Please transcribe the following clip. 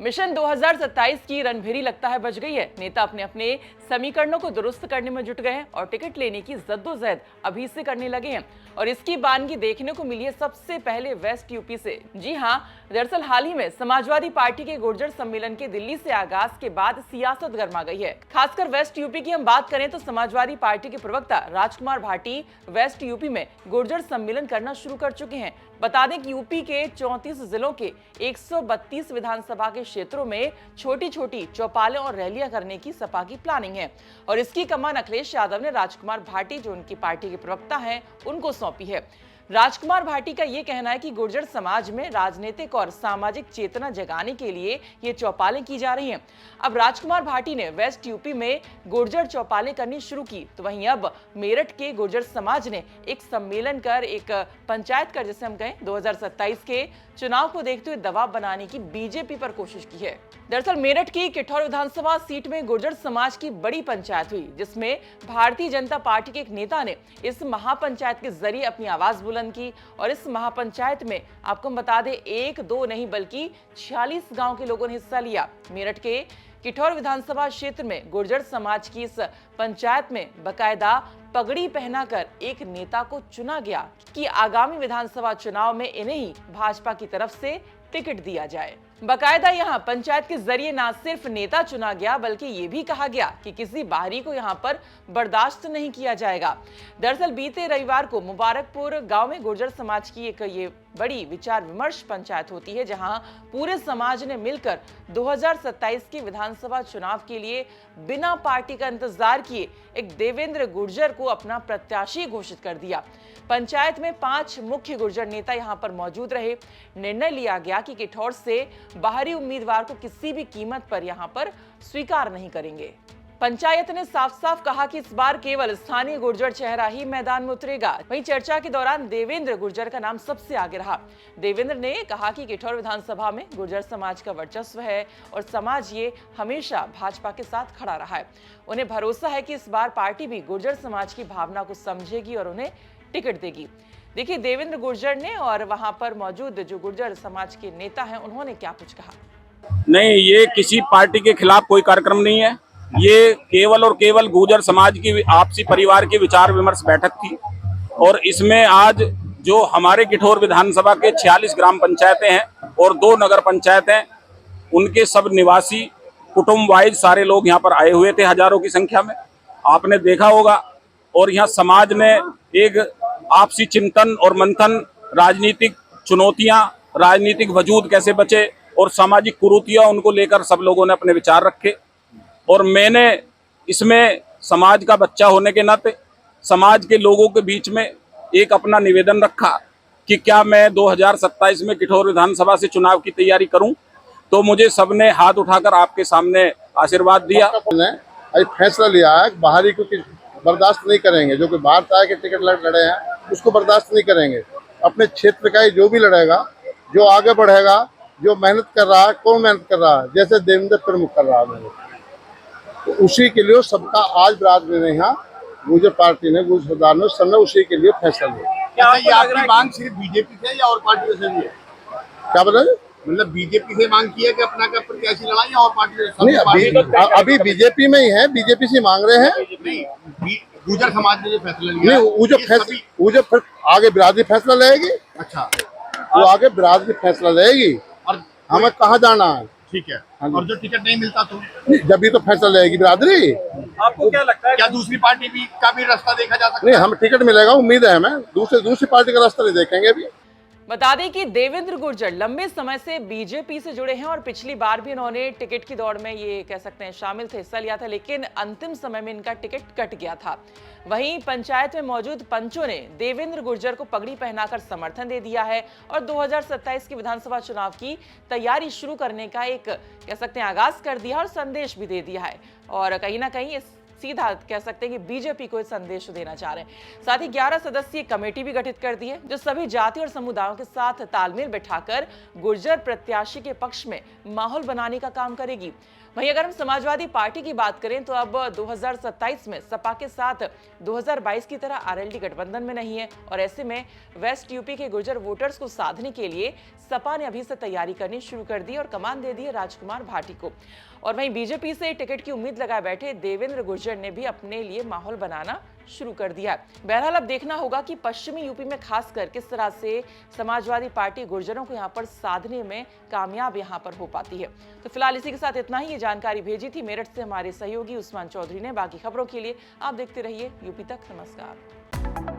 Mission 2027 की रणभेरी लगता है बज गई है। नेता अपने अपने समीकरणों को दुरुस्त करने में जुट गए हैं और टिकट लेने की जद्दोजहद अभी से करने लगे हैं और इसकी बानगी देखने को मिली है सबसे पहले वेस्ट यूपी से। जी हां, दरअसल हाल ही में समाजवादी पार्टी के गुर्जर सम्मेलन के दिल्ली से आगाज के बाद सियासत गर्मा गई है। खासकर वेस्ट यूपी की हम बात करें तो समाजवादी पार्टी के प्रवक्ता राजकुमार भाटी वेस्ट यूपी में गुर्जर सम्मेलन करना शुरू कर चुके हैं। बता दें कि यूपी के 34 जिलों के 132 विधानसभा के क्षेत्रों में छोटी छोटी चौपालें और रैलियां करने की सपा की प्लानिंग है और इसकी कमान अखिलेश यादव ने राजकुमार भाटी, जो उनकी पार्टी के प्रवक्ता हैं, उनको सौंपी है। राजकुमार भाटी का ये कहना है कि गुर्जर समाज में राजनीतिक और सामाजिक चेतना जगाने के लिए ये चौपालें की जा रही हैं। अब राजकुमार भाटी ने वेस्ट यूपी में गुर्जर चौपालें करनी शुरू की, तो वहीं अब मेरठ के गुर्जर समाज ने एक सम्मेलन कर, एक पंचायत कर, जैसे हम कहें, 2027 के चुनाव को देखते हुए दबाव बनाने की बीजेपी पर कोशिश की है। दरअसल मेरठ की किठौर विधानसभा सीट में गुर्जर समाज की बड़ी पंचायत हुई, जिसमें भारतीय जनता पार्टी के एक नेता ने इस महापंचायत के जरिए अपनी आवाज बुलंद की और इस महापंचायत में आपको हम बता दें, एक दो नहीं बल्कि 46 गांव के लोगों ने हिस्सा लिया। मेरठ के किठौर विधानसभा क्षेत्र में गुर्जर समाज की इस पंचायत में बकायदा पगड़ी पहनाकर एक नेता को चुना गया कि आगामी विधानसभा चुनाव में इन्हें ही भाजपा की तरफ से टिकट दिया जाए। बकायदा यहां पंचायत के जरिए न सिर्फ नेता चुना गया बल्कि ये भी कहा गया कि किसी बाहरी को यहां पर बर्दाश्त नहीं किया जाएगा। दरअसल बीते रविवार को मुबारकपुर गांव में गुर्जर समाज की एक ये बड़ी विचार विमर्श पंचायत होती है, जहां पूरे समाज ने मिलकर 2027 के विधानसभा चुनाव के लिए बिना पार्टी का इंतजार किए एक देवेंद्र गुर्जर को अपना प्रत्याशी घोषित कर दिया। पंचायत में 5 मुख्य गुर्जर नेता यहां पर मौजूद रहे। निर्णय लिया गया कि किठौर से बाहरी उम्मीदवार को किसी भी कीमत पर यहां पर स्वीकार नहीं करेंगे। पंचायत ने साफ साफ कहा कि इस बार केवल स्थानीय गुर्जर चेहरा ही मैदान में उतरेगा। वहीं चर्चा के दौरान देवेंद्र गुर्जर का नाम सबसे आगे रहा। देवेंद्र ने कहा कि किठौर विधानसभा में गुर्जर समाज का वर्चस्व है और समाज ये हमेशा भाजपा के साथ खड़ा रहा है। उन्हें भरोसा है कि इस बार पार्टी भी गुर्जर समाज की भावना को समझेगी और उन्हें टिकट देगी। देखिए देवेंद्र गुर्जर ने और वहां पर मौजूद जो गुर्जर समाज के नेता हैं, उन्होंने क्या कुछ कहा। नहीं, ये किसी पार्टी के खिलाफ कोई कार्यक्रम नहीं है। ये केवल और केवल गुर्जर समाज की आपसी परिवार की विचार विमर्श बैठक थी और इसमें आज जो हमारे किठौर विधानसभा के 46 ग्राम पंचायतें हैं और 2 नगर पंचायत हैं, उनके सब निवासी कुटुंब वाइज सारे लोग यहाँ पर आए हुए थे, हजारों की संख्या में, आपने देखा होगा। और यहाँ समाज ने एक आपसी चिंतन और मंथन, राजनीतिक चुनौतियां, राजनीतिक वजूद कैसे बचे और सामाजिक कुरीतियां, उनको लेकर सब लोगों ने अपने विचार रखे। और मैंने इसमें समाज का बच्चा होने के नाते समाज के लोगों के बीच में एक अपना निवेदन रखा कि क्या मैं 2027 में किठौर विधानसभा से चुनाव की तैयारी करूं, तो मुझे सबने हाथ उठाकर आपके सामने आशीर्वाद दिया। फैसला लिया है बाहरी को बर्दाश्त नहीं करेंगे, जो कि बाहर से आके टिकट लड़े हैं उसको बर्दाश्त नहीं करेंगे। अपने क्षेत्र का ही जो भी लड़ेगा, जो आगे बढ़ेगा, जो मेहनत कर रहा है, कौन मेहनत कर रहा है, जैसे देवेंद्र प्रमुख कर रहा है, तो उसी के लिए सबका आज बिरादरी ने यहाँ गुर्जर पार्टी ने, गुर्जर सरदार ने, सबने उसी के लिए फैसला लिया। क्या ये आपकी मांग सिर्फ बीजेपी से या और पार्टियों से भी है? क्या बोले? मतलब बीजेपी से मांग की है कि अपना का प्रत्याशी लड़ाई और पार्टी नहीं, अभी बीजेपी में ही है, बीजेपी से मांग रहे हैं। गुर्जर समाज ने जो फैसला लिया, नहीं, वो जो फिर आगे बिरादरी फैसला लेगी। अच्छा, वो आगे बिरादरी फैसला लेगी और हमें कहाँ जाना है। ठीक है। और जो टिकट नहीं मिलता तो जब भी तो फैसला लेगी बिरादरी। आपको क्या लगता है, क्या दूसरी पार्टी भी का भी रास्ता देखा जा सकता है? नहीं, हमें टिकट मिलेगा, उम्मीद है हमें। दूसरी पार्टी का रास्ता नहीं देखेंगे अभी। बता दें कि देवेंद्र गुर्जर लंबे समय से बीजेपी से जुड़े हैं और पिछली बार भी इन्होंने टिकट की दौड़ में, ये कह सकते हैं, शामिल थे, हिस्सा लिया था, लेकिन अंतिम समय में इनका टिकट कट गया था। वहीं पंचायत में मौजूद पंचों ने देवेंद्र गुर्जर को पगड़ी पहनाकर समर्थन दे दिया है और 2027 के विधानसभा चुनाव की तैयारी शुरू करने का एक, कह सकते हैं, आगाज कर दिया और संदेश भी दे दिया है। और कहीं ना कहीं इस सीधा कह सकते हैं कि बीजेपी को संदेश देना चाह रहे हैं। साथ ही 11 सदस्यीय कमेटी भी गठित कर दी है, जो सभी जाति और समुदायों के साथ तालमेल बैठाकर गुर्जर प्रत्याशी के पक्ष में माहौल बनाने का काम करेगी। वहीं अगर हम समाजवादी पार्टी की बात करें तो अब 2027 में सपा के साथ 2022 की तरह आरएलडी गठबंधन में नहीं है और ऐसे में वेस्ट यूपी के गुर्जर वोटर्स को साधने के लिए सपा ने अभी से तैयारी करनी शुरू कर दी और कमान दे दी है राजकुमार भाटी को। और वहीं बीजेपी से टिकट की उम्मीद लगाए बैठे देवेंद्र गुर्जर ने भी अपने लिए माहौल बनाना शुरू कर दिया है। बहरहाल अब देखना होगा कि पश्चिमी यूपी में खासकर किस तरह से समाजवादी पार्टी गुर्जरों को यहाँ पर साधने में कामयाब यहाँ पर हो पाती है। तो फिलहाल इसी के साथ इतना ही। ये जानकारी भेजी थी मेरठ से हमारे सहयोगी उस्मान चौधरी ने। बाकी खबरों के लिए आप देखते रहिए यूपी तक। नमस्कार।